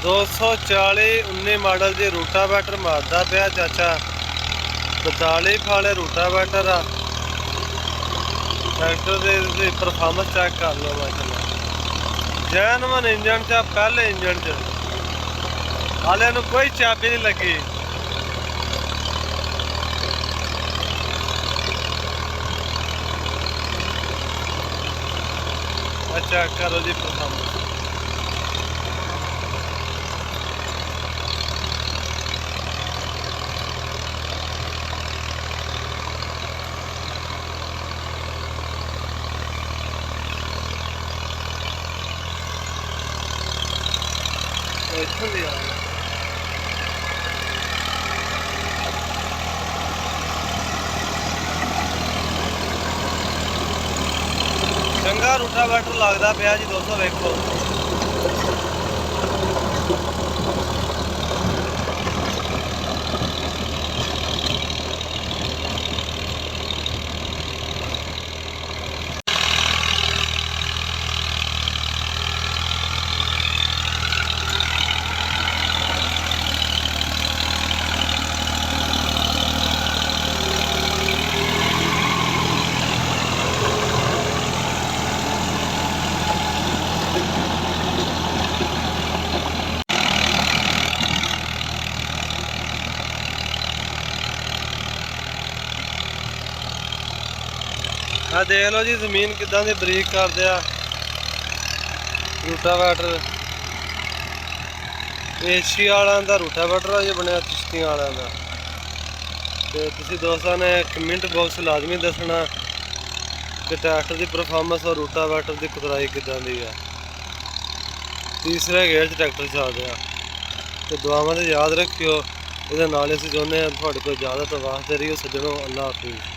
240 19 model ਦੀ ਰੂਟਾਵੈਟਰ ਮਾਰਦਾ ਪਿਆ ਚਾਚਾ। 42 ਫਾਲੇ ਰੂਟਾਵੈਟਰ ਆ। ट्रैक्टर की परफॉर्मेंस चेक कर लो माशाल्लाह। जैनवन इंजन च पहले इंजन च हाले नूं कोई चाबी नहीं लगी। चेक करो जी परफॉर्मेंस। चंगा रूटावैटर लगता पाया जी दोस्तों वेखो। आ देख लो जी जमीन किदां दी बरीक कर दिया रूटावैटर। एशिया वालों का रूटावैटर अजे बनया चिश्तियां वालों का। तो तुसीं दोस्तों ने कमेंट बॉक्स लाजमी दसना कि ट्रैक्टर की परफॉर्मेंस और रूटावैटर की कुतराई किदां दी है। तीसरे गेयर च ट्रैक्टर चल रहा। तो दुआवां ते याद रखियो। ये नाल असीं चाहुंदे हां तुहाडे कोल इजाजत वास्ते रहियो सज्जणों। अल्लाह हाफिज़।